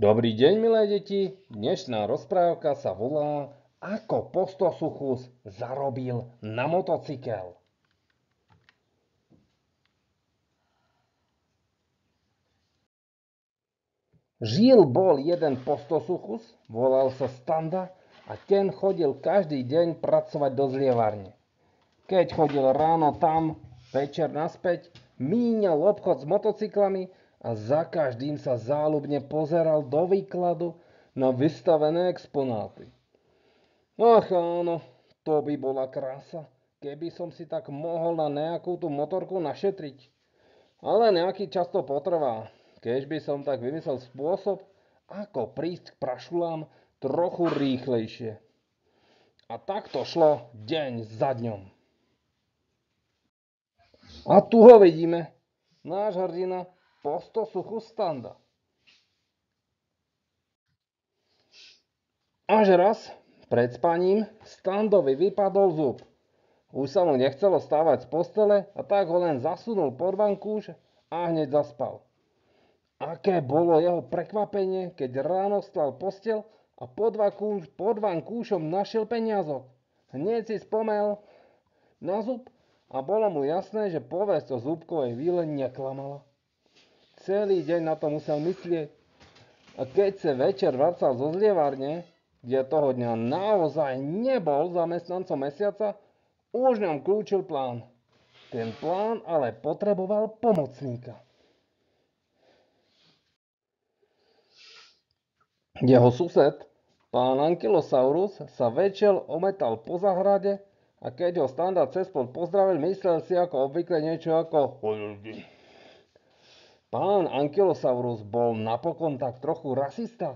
Dobrý deň, milé deti. Dnešná rozprávka sa volá Ako Postosuchus zarobil na motocykel. Žil bol jeden Postosuchus, volal sa Standa a ten chodil každý deň pracovať do zlievarne. Keď chodil ráno tam, večer naspäť, míňal obchod s motocyklami a za každým sa záľubne pozeral do výkladu na vystavené exponáty. Ach áno, to by bola krása, keby som si tak mohol na nejakú tú motorku našetriť. Ale nejaký čas to potrvá, keď by som tak vymyslel spôsob, ako prísť k prašulám trochu rýchlejšie. A tak to šlo deň za dňom. A tu ho vidíme, náš hrdina Postosuchus Standa. Až raz, pred spaním, Standovi vypadol zub. Už sa mu nechcelo stávať z postele a tak ho len zasunul pod vankúš a hneď zaspal. Aké bolo jeho prekvapenie, keď ráno vstal posteľ a pod vankúšom našiel peniazok. Hneď si spomel na zub a bolo mu jasné, že povesť o zúbkovej víle neklamala. Celý deň na to musel myslieť a keď sa večer vracal zo zlievárne, kde toho dňa naozaj nebol zamestnancom mesiaca, už ňom kľúčil plán. Ten plán ale potreboval pomocníka. Jeho sused, pán Ankylosaurus, sa večer ometal po zahrade a keď ho Standa cez plot pozdravil, myslel si ako obvykle niečo ako Pán Ankylosaurus bol napokon tak trochu rasista,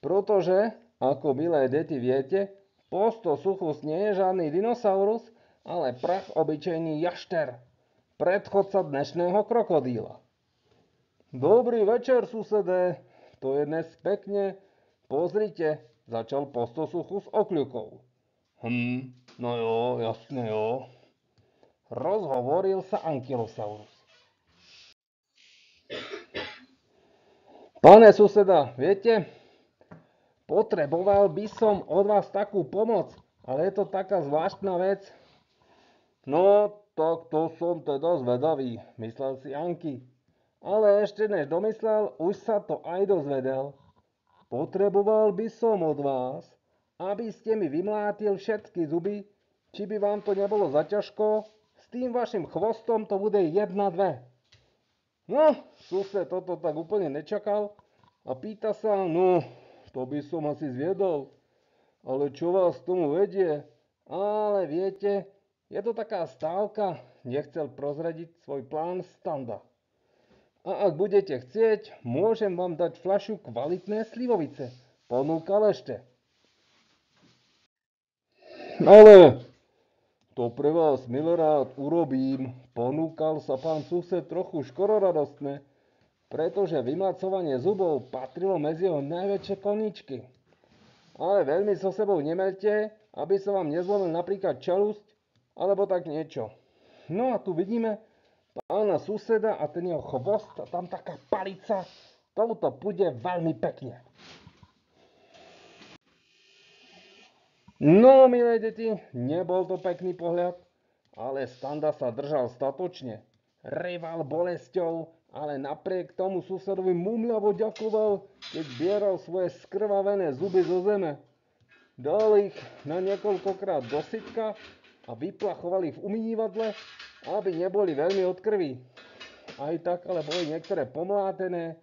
pretože, ako milé deti viete, Postosuchus nie je žiadny dinosaurus, ale prach obyčejný jašter, predchodca dnešného krokodíla. Dobrý večer, susede, to je dnes pekne. Pozrite, začal Postosuchus okľukou. No jo, jasne jo. Rozhovoril sa Ankylosaurus. Pane suseda, viete, potreboval by som od vás takú pomoc, ale je to taká zvláštna vec. No, tak to som teda zvedavý, myslel si Anky. Ale ešte než domyslel, už sa to aj dozvedel. Potreboval by som od vás, aby ste mi vymlátil všetky zuby, či by vám to nebolo zaťažko, s tým vašim chvostom to bude 1-2. No, sused toto tak úplne nečakal a pýta sa, no, to by som asi zviedol, ale čo vás k tomu vedie? Ale viete, je to taká stávka, nechcel prozradiť svoj plán Standa. A ak budete chcieť, môžem vám dať fľašu kvalitné slivovice, ponúkal ešte. Ale to pre vás milorád urobím, ponúkal sa pán sused trochu škororadostne, pretože vymlacovanie zubov patrilo medzi jeho najväčšie koníčky. Ale veľmi so sebou nemelte, aby sa vám nezlomil napríklad čelusť, alebo tak niečo. No a tu vidíme pána suseda a ten jeho chvost a tam taká palica, tomuto pôjde veľmi pekne. No, milé deti, nebol to pekný pohľad, ale Standa sa držal statočne. Reval bolesťou, ale napriek tomu susedovi mumľavo ďakoval, keď zbieral svoje skrvavené zuby zo zeme. Dal ich na niekoľkokrát do sytka a vyplachoval ich v umývadle, aby neboli veľmi od krvi. Aj tak ale boli niektoré pomlátené,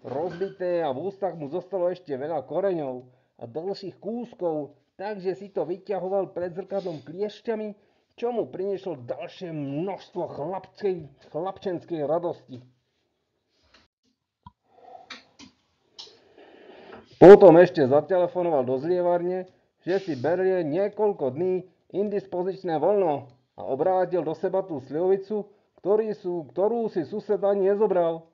rozbité a v ústach mu zostalo ešte veľa koreňov a dlhších kúskov, takže si to vyťahoval pred zrkadlom kliešťami, čo mu prinieslo ďalšie množstvo chlapčenskej radosti. Potom ešte zatelefonoval do zlievarne, že si berie niekoľko dní indispozičné voľno a obrátil do seba tú slivovicu, ktorú si sused ani nezobral.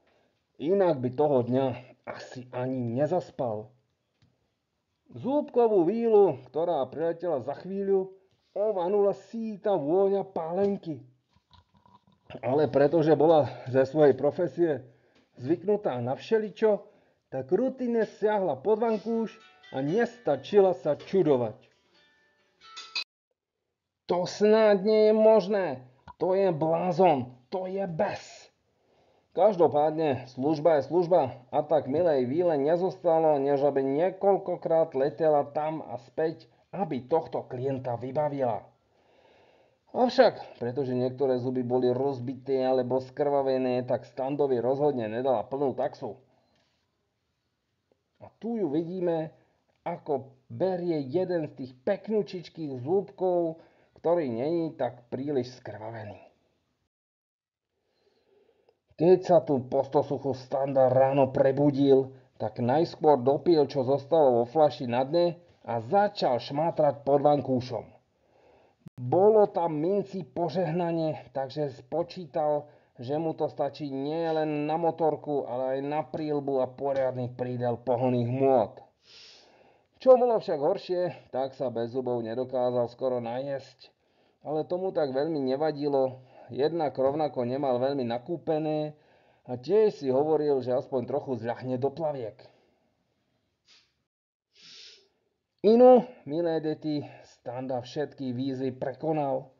Inak by toho dňa asi ani nezaspal. Zúbkovú vílu, ktorá priletela za chvíľu, ovanula síta vôňa pálenky. Ale pretože bola ze svojej profesie zvyknutá na všeličo, tak rutine siahla pod vankúš a nestačila sa čudovať. To snáď nie je možné, to je blázon, to je bes. Každopádne, služba je služba a tak milej Víle nezostalo, než aby niekoľkokrát letela tam a späť, aby tohto klienta vybavila. Avšak, pretože niektoré zuby boli rozbité alebo skrvavené, tak Standovi rozhodne nedala plnú taxu. A tu ju vidíme, ako berie jeden z tých peknučičkých zúbkov, ktorý není tak príliš skrvavený. Keď sa tu postosuchu Standa ráno prebudil, tak najskôr dopil, čo zostalo vo fľaši na dne a začal šmátrať pod vankúšom. Bolo tam minci požehnanie, takže spočítal, že mu to stačí nie len na motorku, ale aj na príľbu a poriadny prídel pohonných hmôt. Čo bolo však horšie, tak sa bez zubov nedokázal skoro najesť, ale tomu tak veľmi nevadilo, jednak rovnako nemal veľmi nakúpené a tiež si hovoril, že aspoň trochu zľahne do plaviek. Inu, milé deti, Standa všetky výzvy prekonal.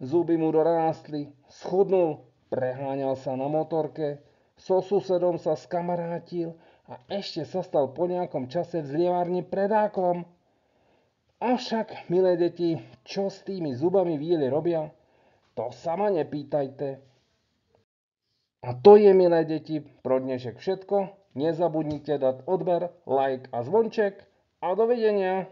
Zuby mu dorástli, schudnul, preháňal sa na motorke, so susedom sa skamarátil a ešte sa stal po nejakom čase v zlievárni predákom. Avšak, milé deti, čo s tými zubami Víly robia, to sa ma nepýtajte. A to je, milé deti, pro dnešek všetko. Nezabudnite dať odber, like a zvonček a dovidenia.